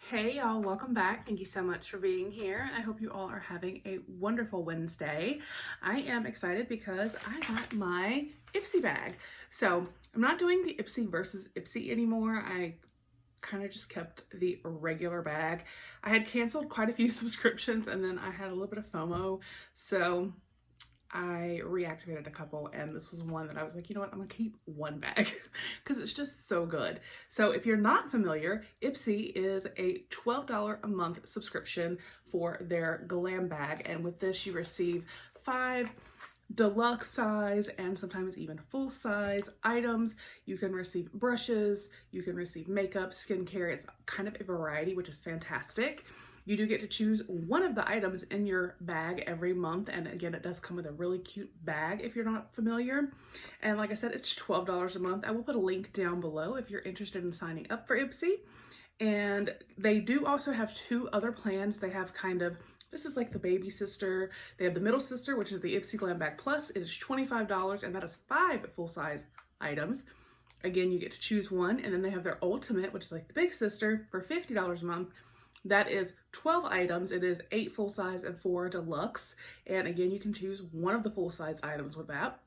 Hey y'all, welcome back. Thank you so much for being here. I hope you all are having a wonderful Wednesday. I am excited because I got my Ipsy bag. So I'm not doing the Ipsy versus Ipsy anymore. I kind of just kept the regular bag. I had canceled quite a few subscriptions and then I had a little bit of FOMO. So I reactivated a couple and this was one that I was like, you know what, I'm gonna keep one bag because it's just so good. So if you're not familiar, Ipsy is a $12 a month subscription for their glam bag, and with this you receive 5 deluxe size and sometimes even full size items. You can receive brushes, you can receive makeup, skincare. It's kind of a variety, which is fantastic. You do get to choose one of the items in your bag every month. And again, it does come with a really cute bag if you're not familiar. And like I said, it's $12 a month. I will put a link down below if you're interested in signing up for Ipsy. And they do also have 2 other plans. They have this is like the baby sister. They have the middle sister, which is the Ipsy Glam Bag Plus. It is $25 and that is 5 full-size items. Again, you get to choose one. And then they have their ultimate, which is like the big sister, for $50 a month. That is 12 items. It is 8 full size and 4 deluxe. And again, you can choose one of the full size items with that.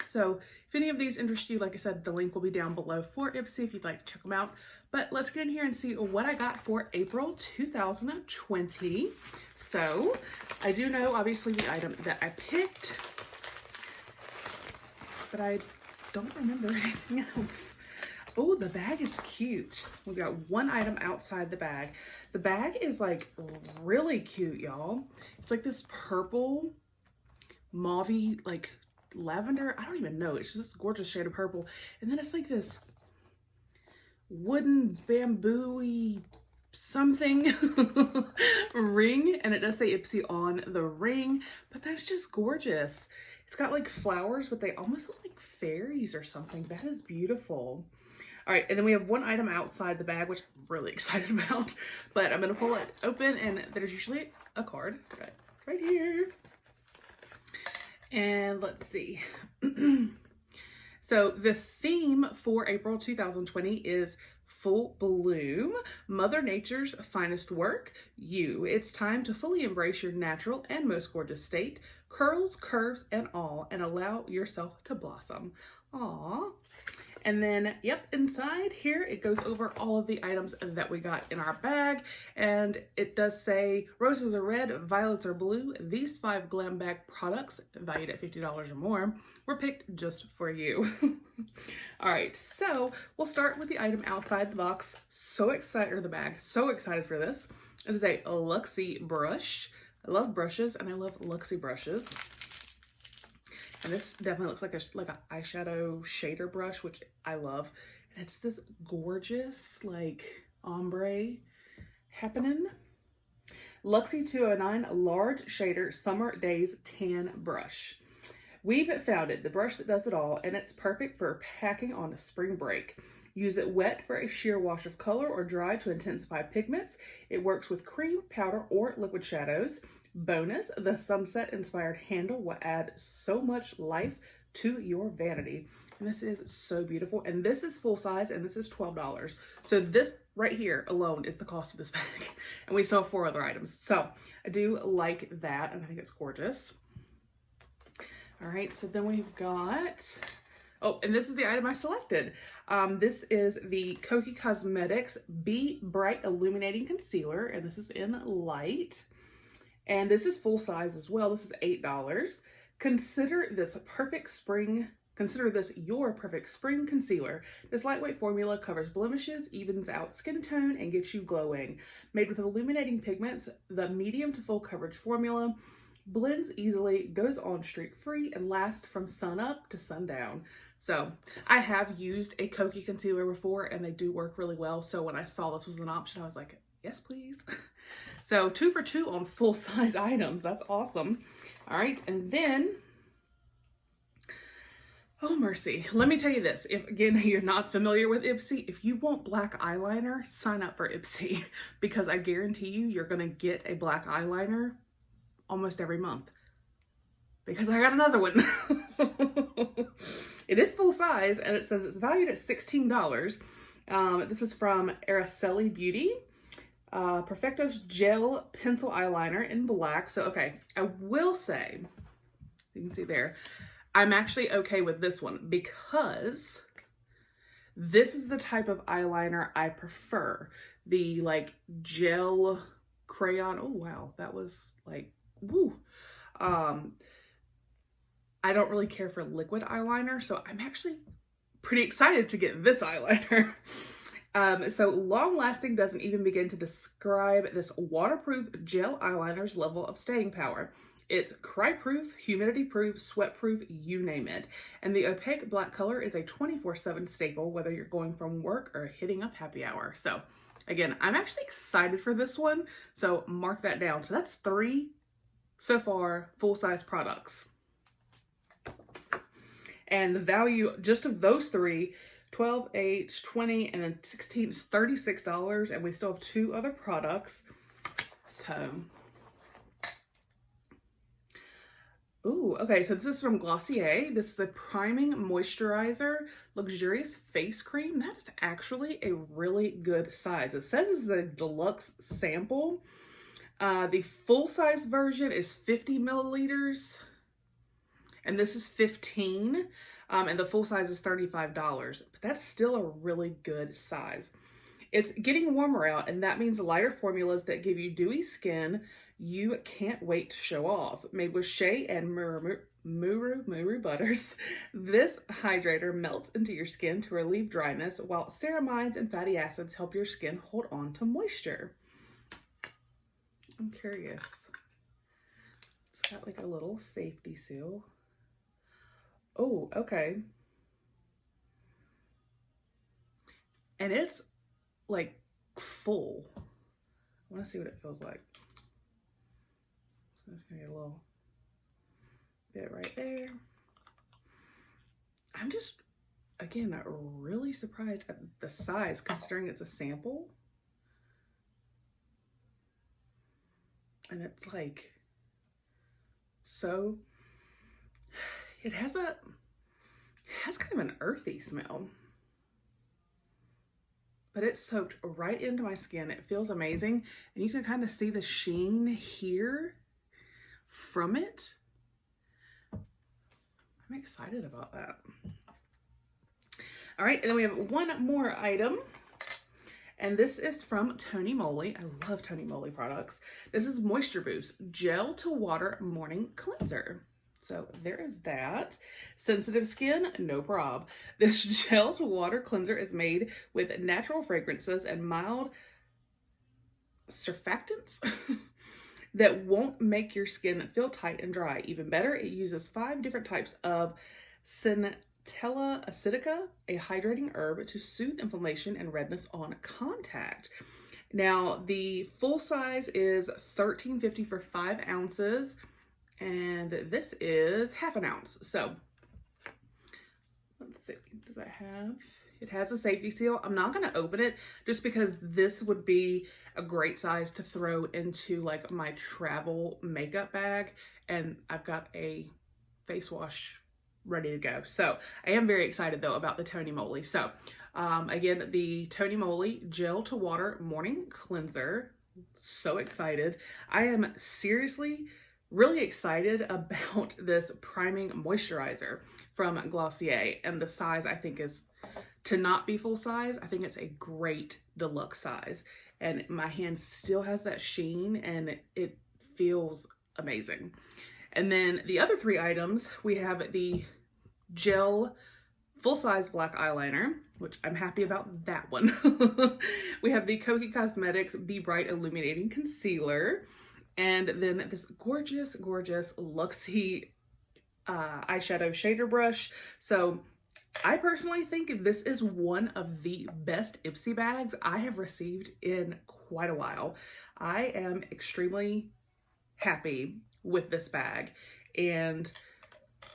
So if any of these interest you, like I said, the link will be down below for Ipsy if you'd like to check them out. But let's get in here and see what I got for April 2020. So I do know obviously the item that I picked, but I don't remember anything else. Oh, the bag is cute. We got one item outside the bag. The bag is like really cute, y'all. It's like this purple, mauvey, like lavender. I don't even know. It's just this gorgeous shade of purple. And then it's like this wooden bamboo-y something ring. And it does say Ipsy on the ring, but that's just gorgeous. It's got like flowers, but they almost look like fairies or something. That is beautiful. All right, and then we have one item outside the bag, which I'm really excited about, but I'm gonna pull it open and there's usually a card right here. And let's see. So the theme for April 2020 is Full Bloom, Mother Nature's finest work, you. It's time to fully embrace your natural and most gorgeous state, curls, curves, and all, and allow yourself to blossom. Aww. And then, yep, inside here, it goes over all of the items that we got in our bag. And it does say, roses are red, violets are blue. These 5 glam bag products, valued at $50 or more, were picked just for you. All right, so we'll start with the item outside the box. So excited, or the bag, so excited for this. It is a Luxie brush. I love brushes and I love Luxie brushes. And this definitely looks like an eyeshadow shader brush, which I love. And it's this gorgeous, like, ombre happening. Luxie 209 Large Shader Summer Days Tan Brush. We've found it, the brush that does it all, and it's perfect for packing on a spring break. Use it wet for a sheer wash of color or dry to intensify pigments. It works with cream, powder, or liquid shadows. Bonus, the sunset-inspired handle will add so much life to your vanity. And this is so beautiful. And this is full size, and this is $12. So this right here alone is the cost of this bag. And we still have 4 other items. So I do like that, and I think it's gorgeous. All right, so then we've got... Oh, and this is the item I selected. This is the Kokie Cosmetics Be Bright Illuminating Concealer, and this is in light. And this is full size as well. This is $8. Consider this your perfect spring concealer. This lightweight formula covers blemishes, evens out skin tone, and gets you glowing. Made with illuminating pigments, the medium to full coverage formula blends easily, goes on streak free, and lasts from sun up to sundown. So I have used a Kokie concealer before and they do work really well. So when I saw this was an option, I was like, yes, please. So 2 for 2 on full size items. That's awesome. All right. And then, oh mercy. Let me tell you this. If again, you're not familiar with Ipsy, if you want black eyeliner, sign up for Ipsy because I guarantee you, you're going to get a black eyeliner almost every month because I got another one. It is full size and it says it's valued at $16. This is from Araceli Beauty. Perfecto's Gel Pencil Eyeliner in black. So, okay, I will say, you can see there, I'm actually okay with this one because this is the type of eyeliner I prefer. The like gel crayon. Oh, wow. That was like, woo. I don't really care for liquid eyeliner, so I'm actually pretty excited to get this eyeliner. So long lasting doesn't even begin to describe this waterproof gel eyeliner's level of staying power. It's cry proof, humidity proof, sweat proof, you name it. And the opaque black color is a 24/7 staple, whether you're going from work or hitting up happy hour. So again, I'm actually excited for this one. So mark that down. So that's 3 so far full-size products. And the value just of those 3, 12, 8, 20, and then 16 is $36. And we still have 2 other products. So, ooh, okay. So this is from Glossier. This is a priming moisturizer, luxurious face cream. That is actually a really good size. It says it's a deluxe sample. The full-size version is 50 milliliters. And this is 15, and the full size is $35, but that's still a really good size. It's getting warmer out, and that means lighter formulas that give you dewy skin you can't wait to show off. Made with shea and muru butters, this hydrator melts into your skin to relieve dryness, while ceramides and fatty acids help your skin hold on to moisture. I'm curious. It's got like a little safety seal. Oh, okay. And it's like full. I want to see what it feels like. So I'm just gonna get a little bit right there. I'm just, again, really surprised at the size considering it's a sample. And it's like, so it has kind of an earthy smell, but it's soaked right into my skin. It feels amazing. And you can kind of see the sheen here from it. I'm excited about that. All right, and then we have one more item. And this is from Tony Moly. I love Tony Moly products. This is Moisture Boost Gel to Water Morning Cleanser. So there is that. Sensitive skin, no prob. This gel to water cleanser is made with natural fragrances and mild surfactants that won't make your skin feel tight and dry. Even better, it uses 5 different types of Centella acidica, a hydrating herb to soothe inflammation and redness on contact. Now, the full size is $13.50 for 5 ounces. And this is half an ounce. So let's see, does it have, it has a safety seal. I'm not going to open it just because this would be a great size to throw into like my travel makeup bag. And I've got a face wash ready to go. So I am very excited though about the Tony Moly. So again, the Tony Moly Gel to Water Morning Cleanser. So excited. I am seriously really excited about this priming moisturizer from Glossier, and the size I think is, to not be full size, I think it's a great deluxe size, and my hand still has that sheen and it feels amazing. And then the other 3 items, we have the gel full-size black eyeliner, which I'm happy about that one. We have the Kokie Cosmetics Be Bright Illuminating Concealer. And then this gorgeous, gorgeous Luxie eyeshadow shader brush. So I personally think this is one of the best Ipsy bags I have received in quite a while. I am extremely happy with this bag. And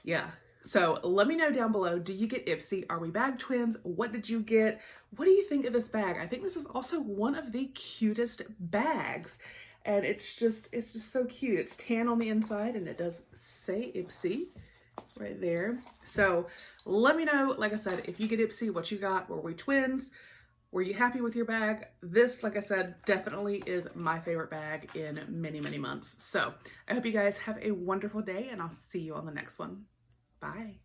yeah, so let me know down below, do you get Ipsy? Are we bag twins? What did you get? What do you think of this bag? I think this is also one of the cutest bags. And it's just so cute. It's tan on the inside and it does say Ipsy right there. So let me know, like I said, if you get Ipsy, what you got. Were we twins? Were you happy with your bag? This, like I said, definitely is my favorite bag in many, many months. So I hope you guys have a wonderful day, and I'll see you on the next one. Bye.